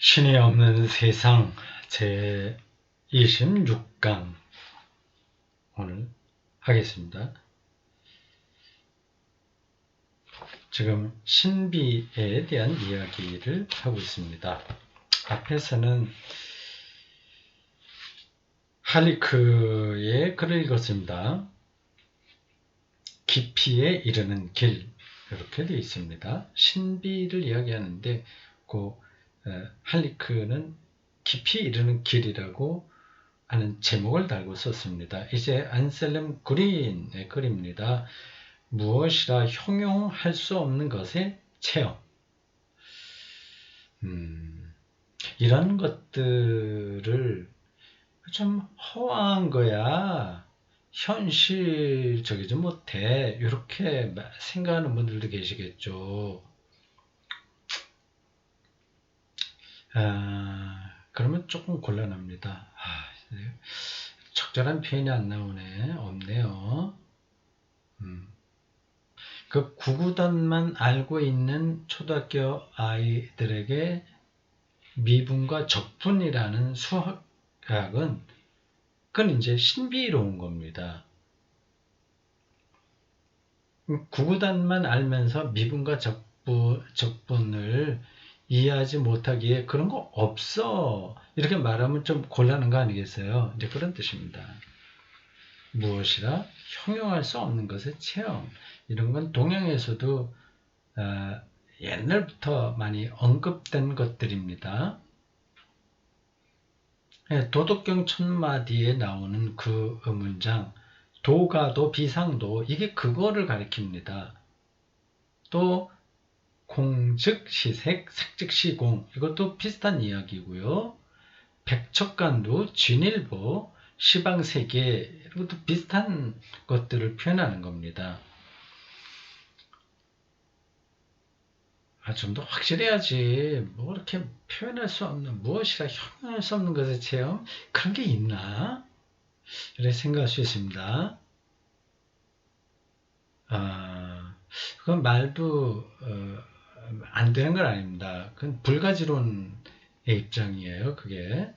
신이 없는 세상 제 26강 오늘 하겠습니다. 지금 신비에 대한 이야기를 하고 있습니다. 앞에서는 할리크의 글을 읽었습니다. 깊이에 이르는 길 이렇게 되어 있습니다. 신비를 이야기하는데 그 할리크는 깊이 이르는 길이라고 하는 제목을 달고 썼습니다. 이제 안셀름 그린의 글입니다. 무엇이라 형용할 수 없는 것의 체험. 이런 것들을 좀 허황한 거야. 현실적이지 못해. 이렇게 생각하는 분들도 계시겠죠. 그러면 조금 곤란합니다. 적절한 표현이 안 나오네. 없네요. 그 구구단만 알고 있는 초등학교 아이들에게 미분과 적분이라는 수학은 그건 이제 신비로운 겁니다. 구구단만 알면서 미분과 적분을 이해하지 못하기에 그런 거 없어. 이렇게 말하면 좀 곤란한 거 아니겠어요? 이제 그런 뜻입니다. 무엇이라 형용할 수 없는 것의 체험. 이런 건 동양에서도 옛날부터 많이 언급된 것들입니다. 도덕경 천마디에 나오는 그 문장 도가도 비상도 이게 그거를 가리킵니다. 또 공즉 시색, 색즉 시공 이것도 비슷한 이야기고요. 백척간도, 진일보, 시방세계 이것도 비슷한 것들을 표현하는 겁니다. 좀 더 확실해야지. 뭐 이렇게 표현할 수 없는 무엇이라 형용할 수 없는 것의 체험 그런 게 있나? 이렇게 생각할 수 있습니다. 그건 말도 안 되는 건 아닙니다. 그건 불가지론의 입장이에요. 그게.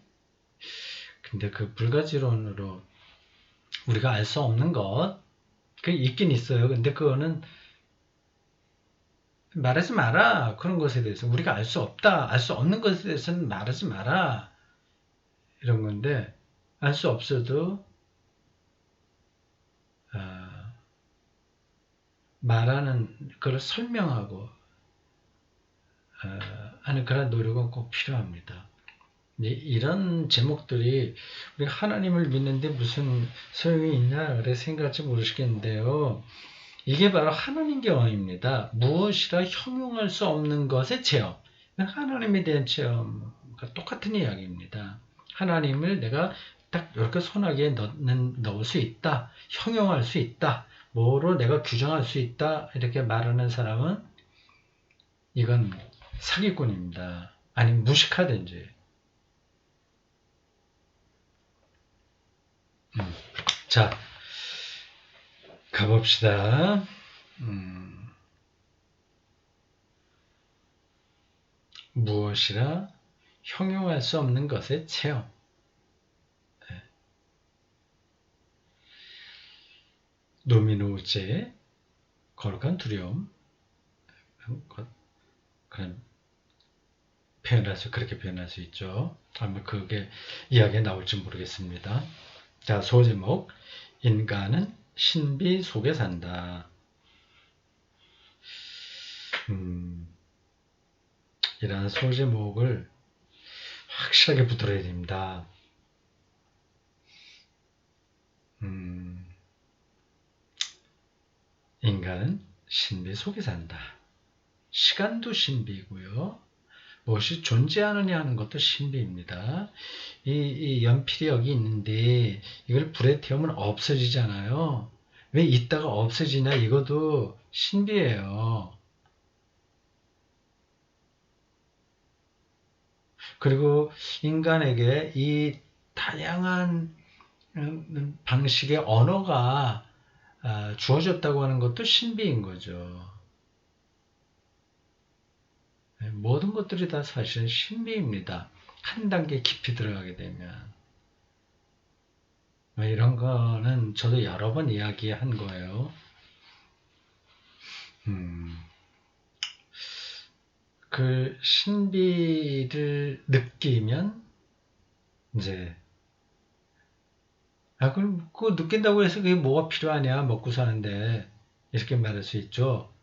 근데 그 불가지론으로 우리가 알 수 없는 것, 그 있긴 있어요. 근데 그거는 말하지 마라. 그런 것에 대해서 우리가 알 수 없다. 알 수 없는 것에 대해서는 말하지 마라. 이런 건데 알 수 없어도 말하는 그걸 설명하고 하는 그런 노력은 꼭 필요합니다. 이런 제목들이 우리가 하나님을 믿는데 무슨 소용이 있나 그래 생각할지 모르시겠는데요. 이게 바로 하나님 경험입니다. 무엇이라 형용할 수 없는 것의 체험. 하나님에 대한 체험과 똑같은 이야기입니다. 하나님을 내가 딱 이렇게 손아귀에 넣을 수 있다. 형용할 수 있다. 뭐로 내가 규정할 수 있다. 이렇게 말하는 사람은 이건 사기꾼입니다. 아니면 무식하든지. 자, 가봅시다. 무엇이라 형용할 수 없는 것의 체험. 노미노제, 거룩한 두려움. 그런 그렇게 표현할 수 있죠. 아마 그게 이야기에 나올지 모르겠습니다. 자, 소제목. 인간은 신비 속에 산다. 이러한 소제목을 확실하게 붙들어야 됩니다. 인간은 신비 속에 산다. 시간도 신비이고요. 무엇이 존재하느냐 하는 것도 신비입니다. 이 연필이 여기 있는데 이걸 불에 태우면 없어지잖아요. 왜 있다가 없어지냐 이것도 신비예요. 그리고 인간에게 이 다양한 방식의 언어가 주어졌다고 하는 것도 신비인 거죠. 모든 것들이 다 사실은 신비입니다. 한 단계 깊이 들어가게 되면. 이런 거는 저도 여러 번 이야기한 거예요. 그 신비를 느끼면 이제 그럼 그거 느낀다고 해서 그게 뭐가 필요하냐 먹고 사는데 이렇게 말할 수 있죠.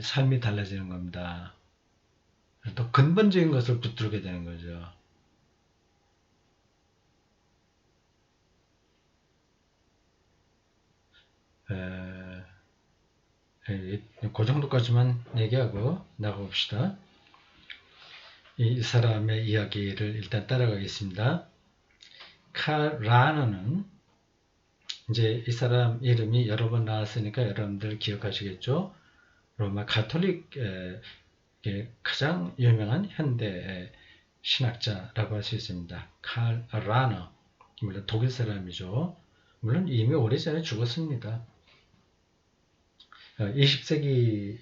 삶이 달라지는 겁니다. 더 근본적인 것을 붙들게 되는 거죠. 그 정도까지만 얘기하고 나가봅시다. 이 사람의 이야기를 일단 따라가겠습니다. 칼 라너는 이제 이 사람 이름이 여러 번 나왔으니까 여러분들 기억하시겠죠? 로마 가톨릭 가장 유명한 현대 신학자라고 할 수 있습니다. 칼 라너, 물론 독일 사람이죠. 물론 이미 오래전에 죽었습니다. 20세기에서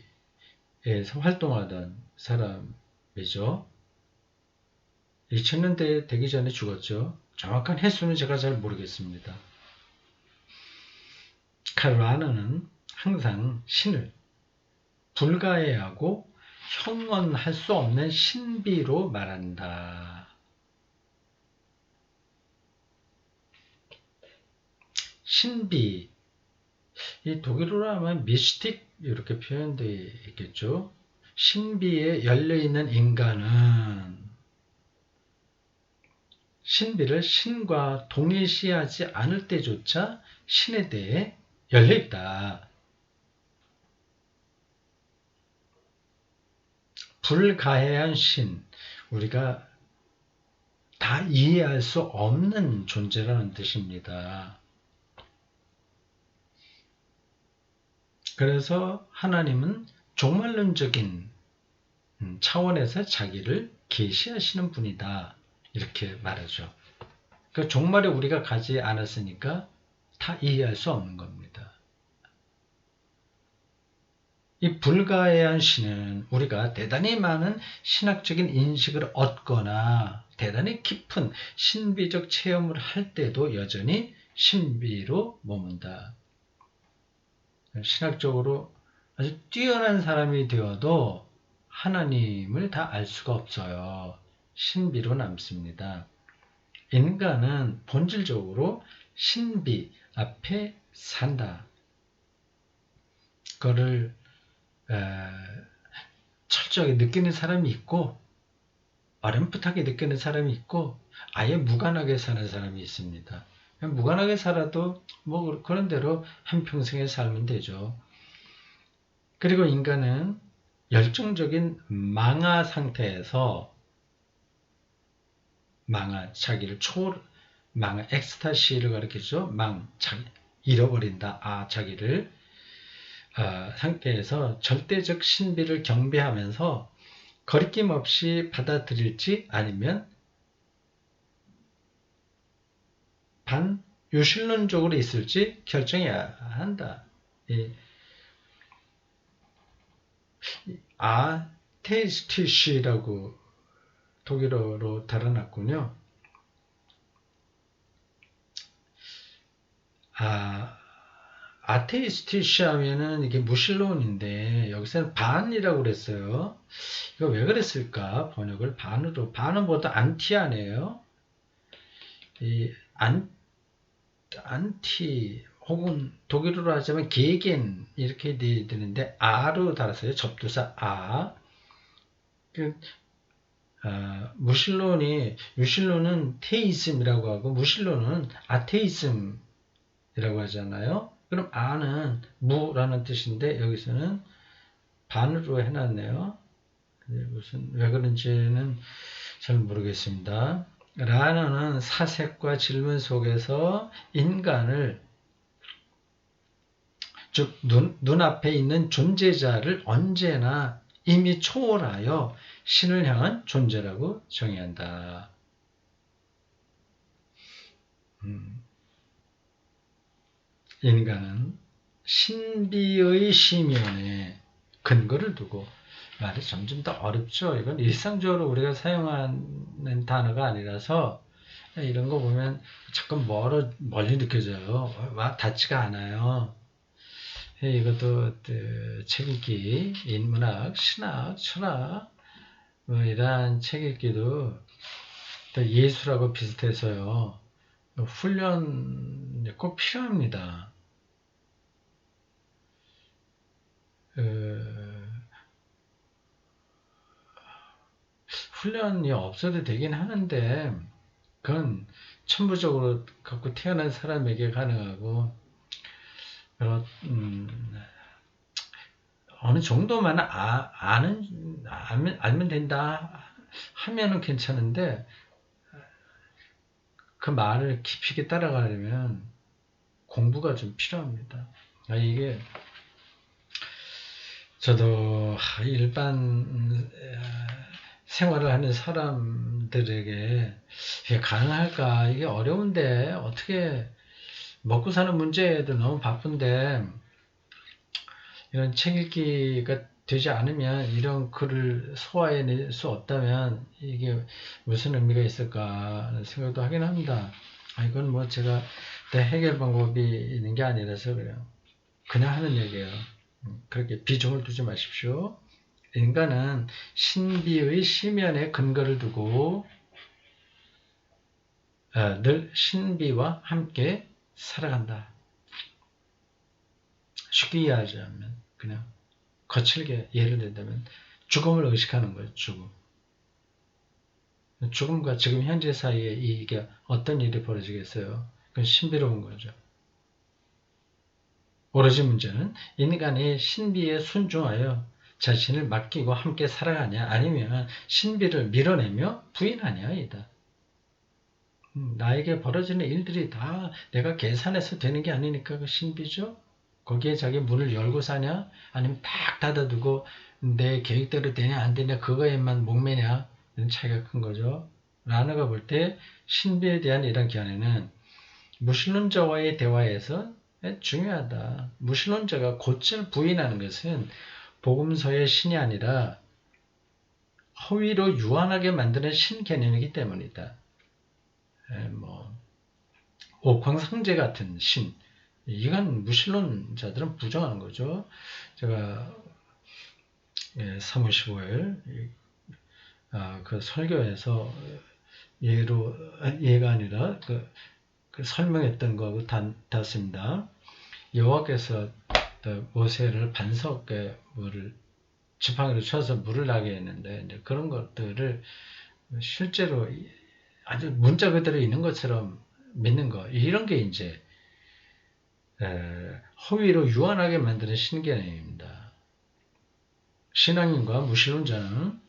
활동하던 사람이죠. 2000년대 되기 전에 죽었죠. 정확한 횟수는 제가 잘 모르겠습니다. 칼 라너는 항상 신을 불가해하고 형언할 수 없는 신비로 말한다. 신비, 이 독일어로 하면 미스틱 이렇게 표현되어 있겠죠. 신비에 열려있는 인간은 신비를 신과 동일시하지 않을 때조차 신에 대해 열려있다. 불가해한 신, 우리가 다 이해할 수 없는 존재라는 뜻입니다. 그래서 하나님은 종말론적인 차원에서 자기를 계시하시는 분이다. 이렇게 말하죠. 그 종말에 우리가 가지 않았으니까 다 이해할 수 없는 겁니다. 이 불가해한 신은 우리가 대단히 많은 신학적인 인식을 얻거나 대단히 깊은 신비적 체험을 할 때도 여전히 신비로 머문다. 신학적으로 아주 뛰어난 사람이 되어도 하나님을 다 알 수가 없어요. 신비로 남습니다. 인간은 본질적으로 신비 앞에 산다. 그거를 철저하게 느끼는 사람이 있고 어렴풋하게 느끼는 사람이 있고 아예 무관하게 사는 사람이 있습니다. 무관하게 살아도 뭐 그런 대로 한평생에 살면 되죠. 그리고 인간은 열정적인 망아 상태에서 자기를 망아 엑스타시를 가리키죠. 자기 잃어버린다. 자기를 상태에서 절대적 신비를 경배하면서 거리낌 없이 받아들일지 아니면 반유실론적으로 있을지 결정해야 한다. 아테이스티시라고 독일어로 달아놨군요. 아테이스티시 하면은 이게 무신론인데 여기서는 반이라고 그랬어요. 이거 왜 그랬을까? 번역을 반으로. 반은 보다 안티아네요. 이 안티 혹은 독일어로 하자면 게겐 이렇게 되는데 아로 달았어요. 접두사 아. 유실론은 테이즘이라고 하고 무신론은 아테이즘이라고 하잖아요. 그럼 아는 무라는 뜻인데 여기서는 반으로 해놨네요. 왜 그런지는 잘 모르겠습니다. 라너는 사색과 질문 속에서 인간을 즉 눈앞에 있는 존재자를 언제나 이미 초월하여 신을 향한 존재라고 정의한다. 인간은 신비의 심연에 근거를 두고. 말이 점점 더 어렵죠. 이건 일상적으로 우리가 사용하는 단어가 아니라서 이런 거 보면 자꾸 멀리 느껴져요. 와 닿지가 않아요. 이것도 책 읽기, 인문학, 신학, 철학 뭐 이러한 책 읽기도 또 예술하고 비슷해서요. 훈련 꼭 필요합니다. 훈련이 없어도 되긴 하는데 그건 천부적으로 갖고 태어난 사람에게 가능하고 어느 정도만 알면 된다 하면은 괜찮은데 그 말을 깊이 있게 따라가려면 공부가 좀 필요합니다. 이게 저도 일반 생활을 하는 사람들에게 이게 가능할까? 이게 어려운데 어떻게 먹고 사는 문제에도 너무 바쁜데 이런 책 읽기가 되지 않으면 이런 글을 소화해낼 수 없다면 이게 무슨 의미가 있을까 하는 생각도 하긴 합니다. 이건 뭐 제가 해결 방법이 있는 게 아니라서 그래요. 그냥 하는 얘기예요. 그렇게 비중을 두지 마십시오. 인간은 신비의 심연에 근거를 두고 늘 신비와 함께 살아간다. 쉽게 이해하자면 그냥 거칠게 예를 들자면 죽음을 의식하는 거예요. 죽음과 지금 현재 사이에 이게 어떤 일이 벌어지겠어요? 그건 신비로운 거죠. 오로지 문제는 인간이 신비에 순종하여 자신을 맡기고 함께 살아가냐 아니면 신비를 밀어내며 부인하냐 이다. 나에게 벌어지는 일들이 다 내가 계산해서 되는 게 아니니까 그 신비죠. 거기에 자기 문을 열고 사냐 아니면 딱 닫아두고 내 계획대로 되냐 안 되냐 그거에만 목매냐 이런 차이가 큰 거죠. 라너가 볼 때 신비에 대한 이런 견해는 무신론자와의 대화에서 중요하다. 무신론자가 곧잘 부인하는 것은 복음서의 신이 아니라 허위로 유한하게 만드는 신 개념이기 때문이다. 옥황상제 같은 신, 이건 무신론자들은 부정하는 거죠. 제가 3월 15일 그 설교에서 예가 아니라 그 설명했던 거하고 닿습니다. 여호와께서 모세를 반석에 지팡이로 쳐서 물을 나게 했는데 이제 그런 것들을 실제로 아주 문자 그대로 있는 것처럼 믿는 거 이런 게 이제 허위로 유한하게 만드는 신개념입니다. 신앙인과 무신론자는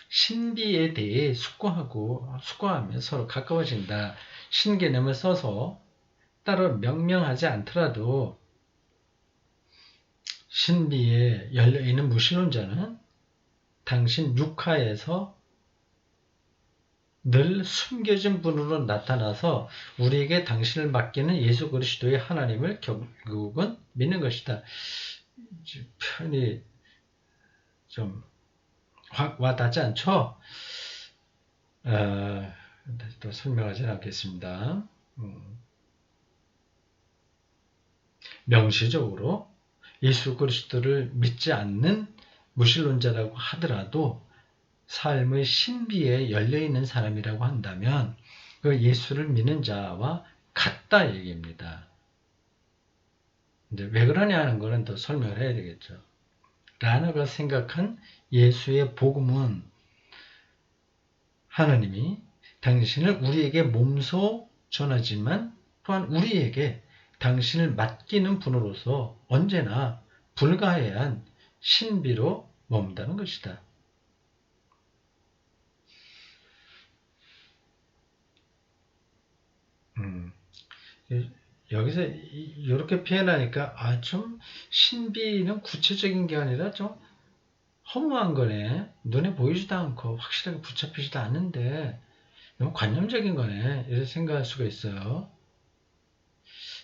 신비에 대해 숙고하며 서로 가까워진다. 신개념을 써서 따로 명명하지 않더라도 신비에 열려있는 무신론자는 당신 육하에서 늘 숨겨진 분으로 나타나서 우리에게 당신을 맡기는 예수 그리스도의 하나님을 결국은 믿는 것이다. 표현이 좀 확 와닿지 않죠? 또 설명하지는 않겠습니다. 명시적으로 예수 그리스도를 믿지 않는 무신론자라고 하더라도 삶의 신비에 열려있는 사람이라고 한다면 그 예수를 믿는 자와 같다 얘기입니다. 이제 왜 그러냐 하는 거는 더 설명을 해야 되겠죠. 라너가 생각한 예수의 복음은 하나님이 당신을 우리에게 몸소 전하지만 또한 우리에게 당신을 맡기는 분으로서 언제나 불가해한 신비로 머문다는 것이다. 여기서 이렇게 표현하니까 좀 신비는 구체적인 게 아니라 좀 허무한 거네. 눈에 보이지도 않고 확실하게 붙잡히지도 않는데 너무 관념적인 거네. 이렇게 생각할 수가 있어요.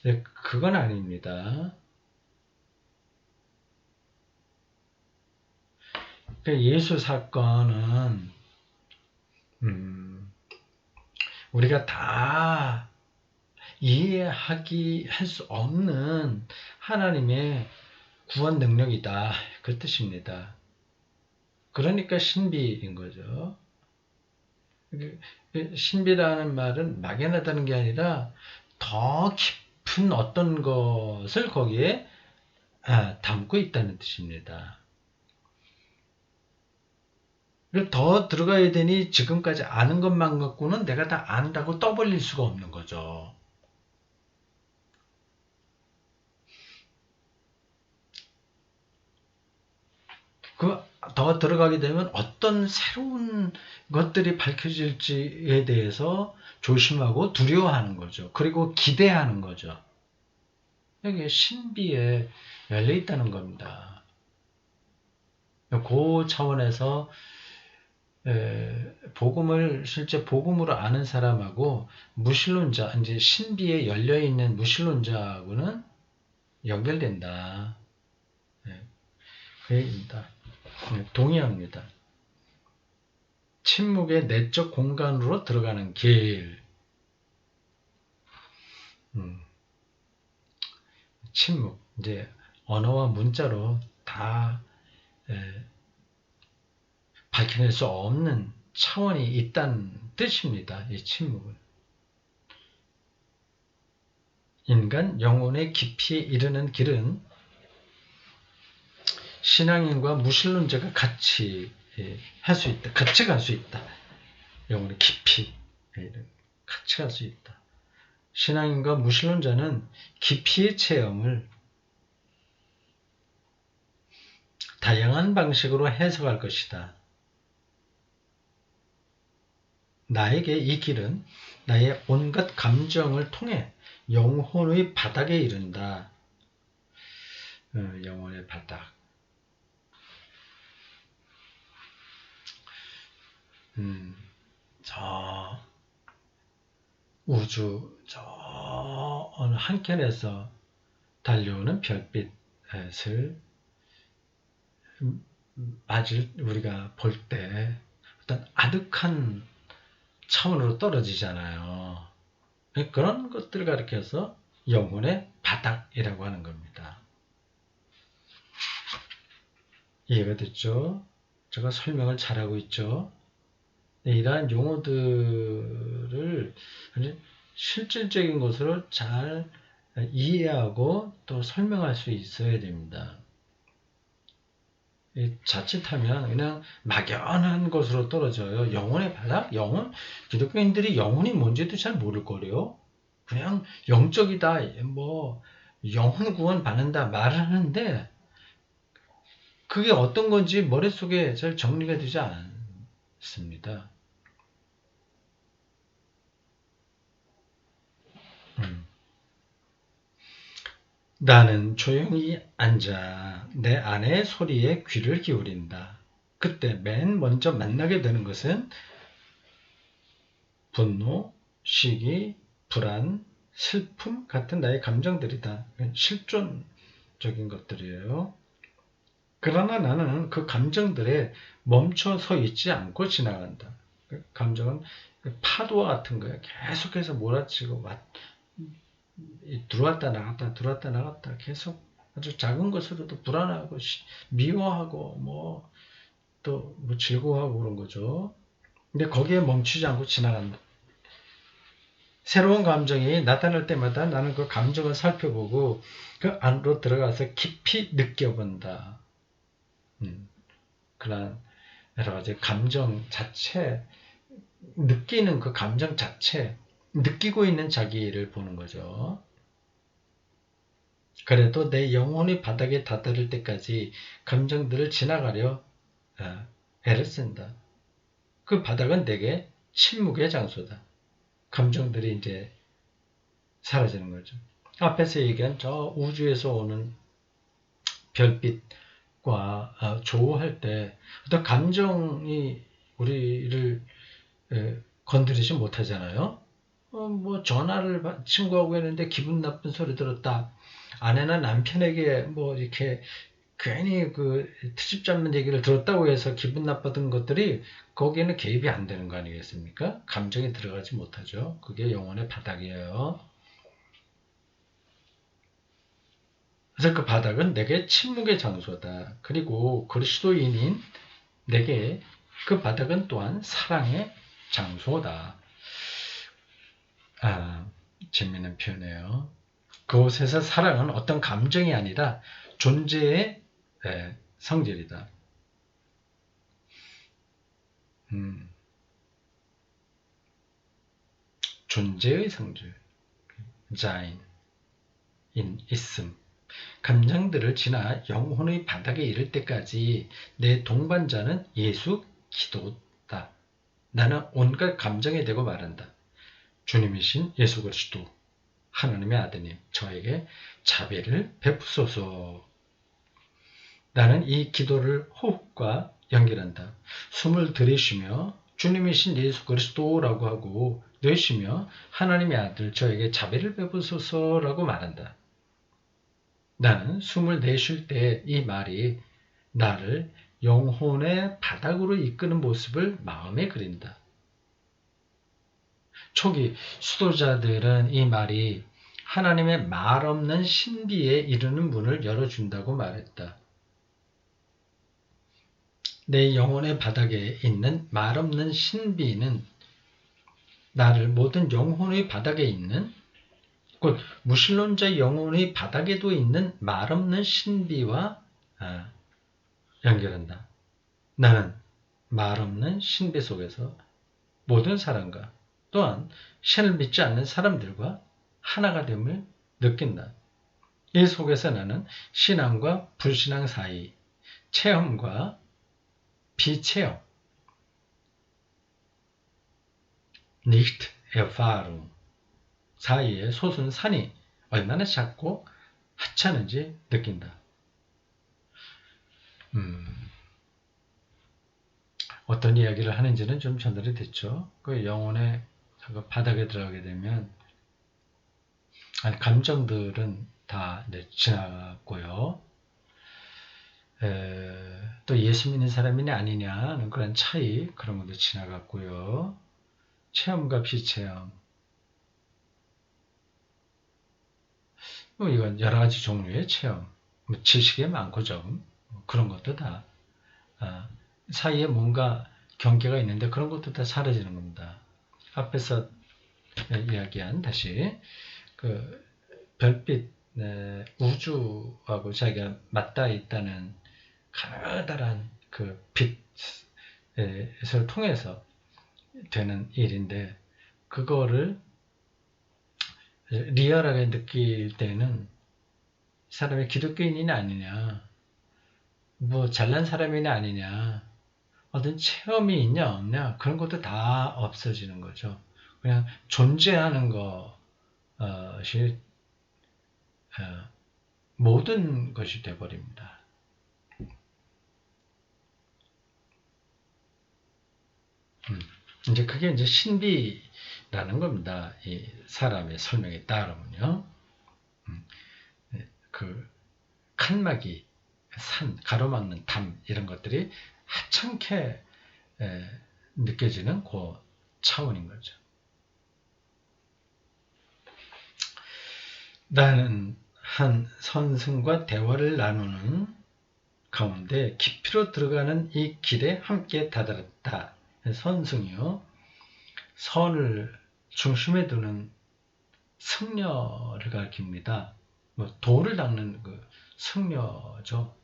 네, 그건 아닙니다. 그 예수 사건은 우리가 다 할 수 없는 하나님의 구원 능력이다. 그 뜻입니다. 그러니까 신비인 거죠. 신비라는 말은 막연하다는 게 아니라 더 깊은 어떤 것을 거기에 담고 있다는 뜻입니다. 더 들어가야 되니 지금까지 아는 것만 갖고는 내가 다 안다고 떠벌릴 수가 없는 거죠. 더 들어가게 되면 어떤 새로운 것들이 밝혀질지에 대해서 조심하고 두려워하는 거죠. 그리고 기대하는 거죠. 여기 신비에 열려 있다는 겁니다. 그 차원에서 복음을 실제 복음으로 아는 사람하고 무신론자, 이제 신비에 열려 있는 무신론자하고는 연결된다. 그 얘기입니다. 동의합니다. 침묵의 내적 공간으로 들어가는 길. 침묵. 이제 언어와 문자로 다 밝혀낼 수 없는 차원이 있다는 뜻입니다. 이 침묵은. 인간 영혼의 깊이에 이르는 길은 신앙인과 무신론자가 같이 할 수 있다. 같이 갈 수 있다. 영혼의 깊이. 같이 갈 수 있다. 신앙인과 무신론자는 깊이의 체험을 다양한 방식으로 해석할 것이다. 나에게 이 길은 나의 온갖 감정을 통해 영혼의 바닥에 이른다. 영혼의 바닥. 저 우주 저 어느 한켠에서 달려오는 별빛을 우리가 볼 때 어떤 아득한 차원으로 떨어지잖아요. 그런 것들을 가리켜서 영혼의 바닥이라고 하는 겁니다. 이해가 됐죠? 제가 설명을 잘하고 있죠? 이러한 용어들을 실질적인 것으로 잘 이해하고 또 설명할 수 있어야 됩니다. 자칫하면 그냥 막연한 것으로 떨어져요. 영혼의 바닥? 영혼? 기독교인들이 영혼이 뭔지도 잘 모를 거래요. 그냥 영적이다, 뭐 영혼 구원 받는다 말을 하는데 그게 어떤 건지 머릿속에 잘 정리가 되지 않습니다. 나는 조용히 앉아 내 아내의 소리에 귀를 기울인다. 그때 맨 먼저 만나게 되는 것은 분노, 시기, 불안, 슬픔 같은 나의 감정들이다. 실존적인 것들이에요. 그러나 나는 그 감정들에 멈춰서 있지 않고 지나간다. 감정은 파도와 같은 거예요. 계속해서 몰아치고 들어왔다 나갔다 계속 아주 작은 것으로도 불안하고 미워하고 또 즐거워하고 그런 거죠. 근데 거기에 멈추지 않고 지나간다. 새로운 감정이 나타날 때마다 나는 그 감정을 살펴보고 그 안으로 들어가서 깊이 느껴본다. 그런 여러 가지 감정 자체, 느끼는 그 감정 자체, 느끼고 있는 자기를 보는 거죠. 그래도 내 영혼이 바닥에 다다를 때까지 감정들을 지나가려 애를 쓴다. 그 바닥은 내게 침묵의 장소다. 감정들이 이제 사라지는 거죠. 앞에서 얘기한 저 우주에서 오는 별빛과 조우할 때 어떤 감정이 우리를 건드리지 못하잖아요. 전화를 친구하고 했는데 기분 나쁜 소리 들었다. 아내나 남편에게 이렇게 괜히 그 트집 잡는 얘기를 들었다고 해서 기분 나빴던 것들이 거기에는 개입이 안 되는 거 아니겠습니까? 감정이 들어가지 못하죠. 그게 영혼의 바닥이에요. 그래서 그 바닥은 내게 침묵의 장소다. 그리고 그리스도인인 내게 그 바닥은 또한 사랑의 장소다. 재미있는 표현이에요. 그곳에서 사랑은 어떤 감정이 아니라 존재의 성질이다. 존재의 성질, 자인, 있음. 감정들을 지나 영혼의 바닥에 이를 때까지 내 동반자는 예수 기도다. 나는 온갖 감정에 대고 말한다. 주님이신 예수 그리스도, 하나님의 아드님, 저에게 자비를 베푸소서. 나는 이 기도를 호흡과 연결한다. 숨을 들이쉬며 주님이신 예수 그리스도라고 하고 내쉬며 하나님의 아들 저에게 자비를 베푸소서라고 말한다. 나는 숨을 내쉴 때 이 말이 나를 영혼의 바닥으로 이끄는 모습을 마음에 그린다. 초기 수도자들은 이 말이 하나님의 말 없는 신비에 이르는 문을 열어준다고 말했다. 내 영혼의 바닥에 있는 말 없는 신비는 나를 모든 영혼의 바닥에 있는 곧 무신론자의 영혼의 바닥에도 있는 말 없는 신비와 연결한다. 나는 말 없는 신비 속에서 모든 사람과 또한 신을 믿지 않는 사람들과 하나가 됨을 느낀다. 이 속에서 나는 신앙과 불신앙 사이, 체험과 비체험, nicht Erfahrung 사이의 솟은 산이 얼마나 작고 하찮은지 느낀다. 어떤 이야기를 하는지는 좀 전달이 됐죠. 그 영혼의 바닥에 들어가게 되면 감정들은 다 지나갔고요. 또 예수 믿는 사람이냐 아니냐는 그런 차이, 그런 것도 지나갔고요. 체험과 비체험, 이건 여러 가지 종류의 체험, 지식의 많고 좀 그런 것도 다 사이에 뭔가 경계가 있는데 그런 것도 다 사라지는 겁니다. 앞에서 이야기한 다시 그 별빛 우주하고 자기가 맞닿아 있다는 가느다란 그 빛을 통해서 되는 일인데 그거를 리얼하게 느낄 때는 사람이 기독교인이냐 아니냐, 뭐 잘난 사람이냐 아니냐, 어떤 체험이 있냐 없냐 그런 것도 다 없어지는 거죠. 그냥 존재하는 것이 모든 것이 되어버립니다. 이제 그게 이제 신비라는 겁니다. 이 사람의 설명에 따르면요. 그 칸막이, 산, 가로막는 담 이런 것들이 하찮게 느껴지는 그 차원인 거죠. 나는 한 선승과 대화를 나누는 가운데 깊이로 들어가는 이 길에 함께 다다랐다. 선승이요. 선을 중심에 두는 승려를 가리킵니다. 돌을 닦는 그 승려죠.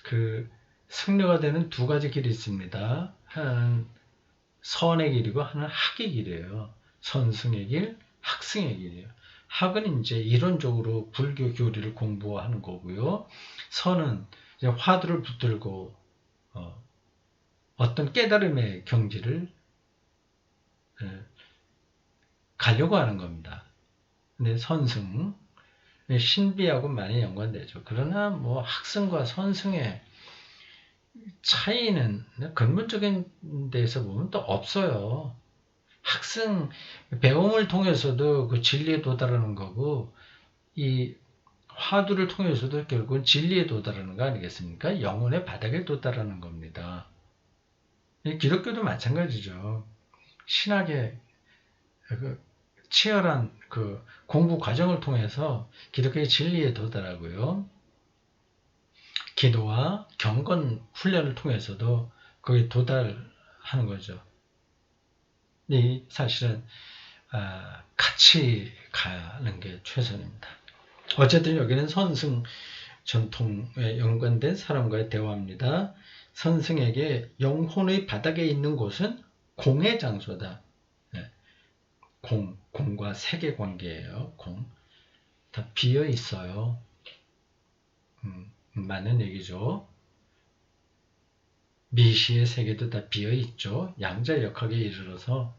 그 승려가 되는 두 가지 길이 있습니다. 하나는 선의 길이고 하나는 학의 길이에요. 선승의 길, 학승의 길이에요. 학은 이제 이론적으로 불교 교리를 공부하는 거고요. 선은 이제 화두를 붙들고 어떤 깨달음의 경지를 가려고 하는 겁니다. 근데 선승, 신비하고 많이 연관되죠. 그러나 뭐 학승과 선승의 차이는 근본적인 데서 보면 또 없어요. 학승, 배움을 통해서도 그 진리에 도달하는 거고, 이 화두를 통해서도 결국은 진리에 도달하는 거 아니겠습니까? 영혼의 바닥에 도달하는 겁니다. 기독교도 마찬가지죠. 신학의 그 치열한 그 공부 과정을 통해서 기독교의 진리에 도달하고요. 기도와 경건 훈련을 통해서도 거기에 도달하는 거죠. 이 사실은 같이 가는 게 최선입니다. 어쨌든 여기는 선승 전통에 연관된 사람과의 대화입니다. 선승에게 영혼의 바닥에 있는 곳은 공의 장소다. 공과 세계 관계예요. 다 비어 있어요. 맞는 얘기죠. 미시의 세계도 다 비어 있죠. 양자역학에 이르러서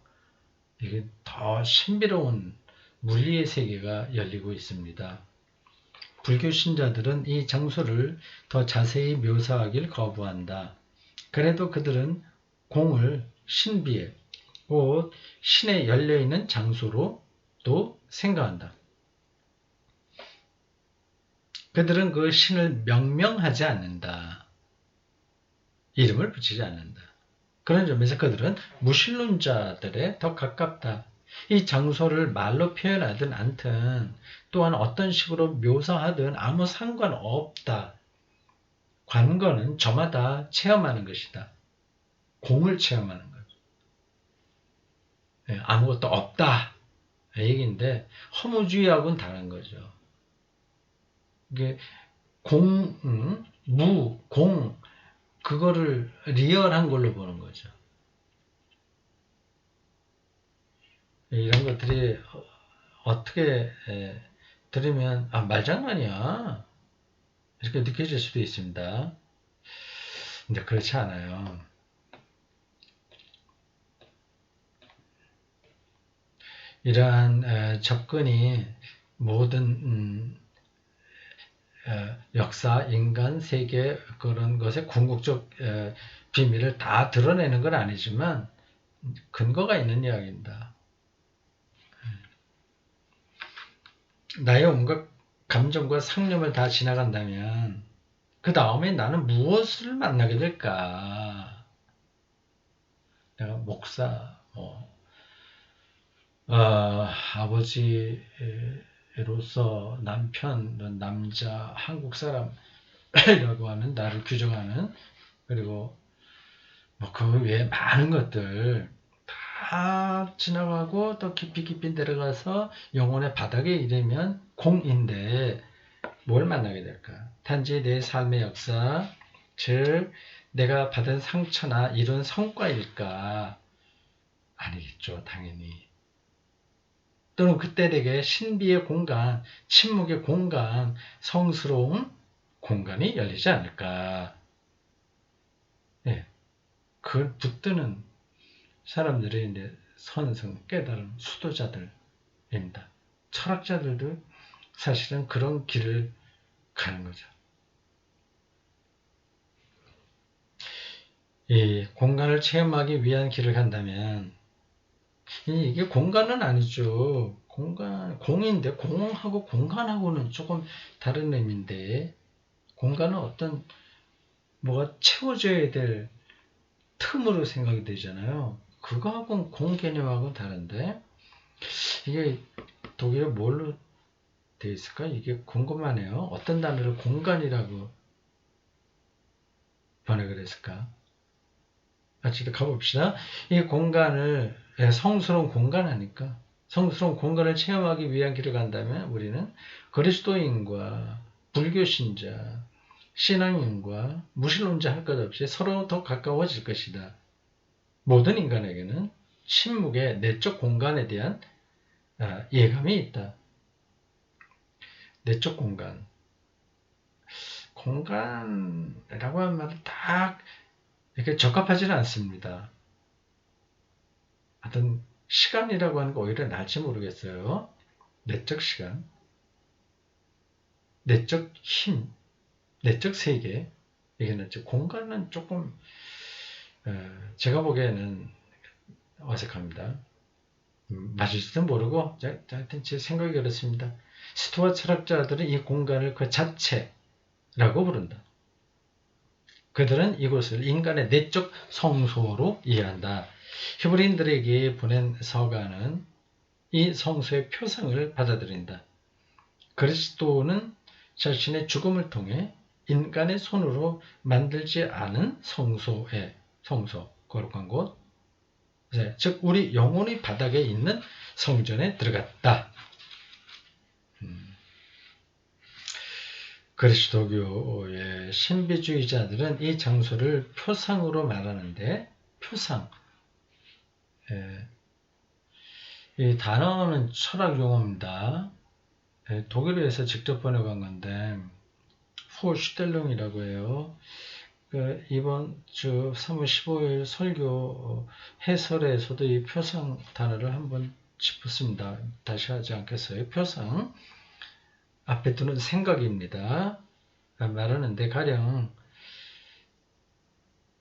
이게 더 신비로운 물리의 세계가 열리고 있습니다. 불교 신자들은 이 장소를 더 자세히 묘사하길 거부한다. 그래도 그들은 공을 신비에 곧 신에 열려있는 장소로도 생각한다. 그들은 그 신을 명명하지 않는다. 이름을 붙이지 않는다. 그런 점에서 그들은 무신론자들에 더 가깝다. 이 장소를 말로 표현하든 않든 또한 어떤 식으로 묘사하든 아무 상관없다. 관건은 저마다 체험하는 것이다. 공을 체험하는 거죠. 아무것도 없다. 얘기인데 허무주의하고는 다른 거죠. 이게 공, 그거를 리얼한 걸로 보는 거죠. 이런 것들이 어떻게 들으면 말장난이야 이렇게 느껴질 수도 있습니다. 근데 그렇지 않아요. 이러한 접근이 모든 역사, 인간, 세계 그런 것의 궁극적 비밀을 다 드러내는 건 아니지만 근거가 있는 이야기입니다. 나의 온갖 감정과 상념을 다 지나간다면 그 다음에 나는 무엇을 만나게 될까? 내가 목사, 아버지로서 남편, 남자, 한국 사람이라고 하는 나를 규정하는 그리고 그 외에 많은 것들 다 지나가고 또 깊이 내려가서 영혼의 바닥에 이르면 공인데 뭘 만나게 될까? 단지 내 삶의 역사, 즉 내가 받은 상처나 이룬 성과일까? 아니겠죠, 당연히. 또는 그때 내게 신비의 공간, 침묵의 공간, 성스러운 공간이 열리지 않을까? 예, 그걸 붙드는 사람들이 이제 선승, 깨달은 수도자들입니다. 철학자들도 사실은 그런 길을 가는 거죠. 이 공간을 체험하기 위한 길을 간다면 이게 공간은 아니죠. 공인데 공하고 공간하고는 조금 다른 의미인데 공간은 어떤 뭐가 채워져야 될 틈으로 생각이 되잖아요. 그거하고는 공 개념하고는 다른데 이게 독일어 뭘로 되어 있을까? 이게 궁금하네요. 어떤 단어를 공간이라고 번역을 했을까? 같이 가봅시다. 이 공간을 성스러운 공간 하니까 성스러운 공간을 체험하기 위한 길을 간다면 우리는 그리스도인과 불교 신자, 신앙인과 무신론자 할 것 없이 서로 더 가까워질 것이다. 모든 인간에게는 침묵의 내적 공간에 대한 예감이 있다. 내적 공간. 공간이라고 하는 말은 딱 이렇게 적합하지는 않습니다. 하여튼 시간이라고 하는 거 오히려 나을지 모르겠어요. 내적 시간, 내적 힘, 내적 세계. 이게는 공간은 조금 제가 보기에는 어색합니다. 맞을지도 모르고 하여튼 제 생각이 그렇습니다. 스토아 철학자들은 이 공간을 그 자체라고 부른다. 그들은 이곳을 인간의 내적 성소로 이해한다. 히브리인들에게 보낸 서가는 이 성소의 표상을 받아들인다. 그리스도는 자신의 죽음을 통해 인간의 손으로 만들지 않은 성소, 거룩한 곳, 즉 우리 영혼의 바닥에 있는 성전에 들어갔다. 그리스도교의 신비주의자들은 이 장소를 표상으로 말하는데, 표상, 이 단어는 철학 용어입니다. 독일어에서 직접 번역한 건데 후슈텔룽이라고 해요. 이번 주 3월 15일 설교 해설에서도 이 표상 단어를 한번 짚었습니다. 다시 하지 않겠어요. 표상, 앞에 두는 생각입니다. 말하는데 가령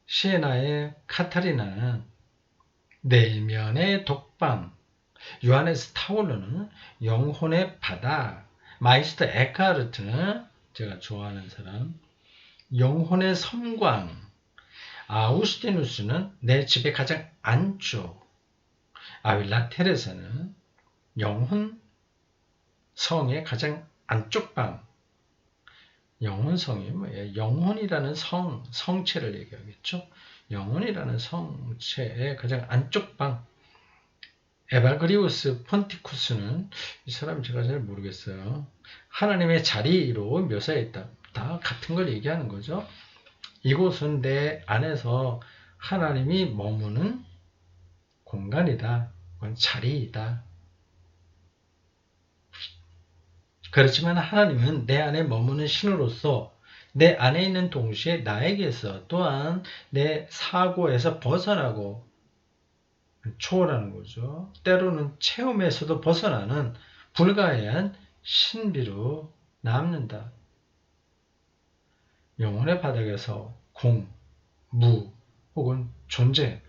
시에나의 카타리나는 내면의 독방, 요한에서 타올르는 영혼의 바다, 마이스터 에카르트는 제가 좋아하는 사람, 영혼의 섬광, 아우스티누스는 내 집의 가장 안쪽, 아윌라 테레사는 영혼 성의 가장 안쪽 방. 영혼성이 뭐예요? 영혼이라는 성체를 얘기하겠죠. 영혼이라는 성체의 가장 안쪽 방. 에바그리우스 폰티쿠스는 이 사람 제가 잘 모르겠어요. 하나님의 자리로 묘사했다. 다 같은 걸 얘기하는 거죠. 이곳은 내 안에서 하나님이 머무는 공간이다. 그건 자리이다. 그렇지만 하나님은 내 안에 머무는 신으로서 내 안에 있는 동시에 나에게서 또한 내 사고에서 벗어나고 초월하는 거죠. 때로는 체험에서도 벗어나는 불가해한 신비로 남는다. 영혼의 바닥에서 공, 무 혹은 존재,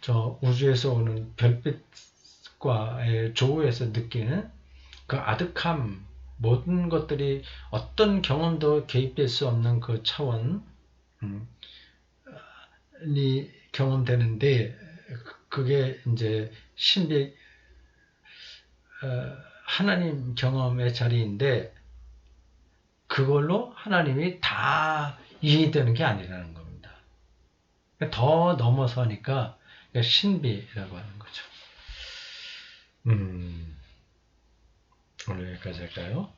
저 우주에서 오는 별빛과의 조우에서 느끼는 그 아득함, 모든 것들이 어떤 경험도 개입될 수 없는 그 차원이 경험되는데, 그게 이제 신비, 하나님 경험의 자리인데, 그걸로 하나님이 다 이해되는 게 아니라는 겁니다. 더 넘어서니까 신비라고 하는 거죠. 오늘 여기까지 할까요?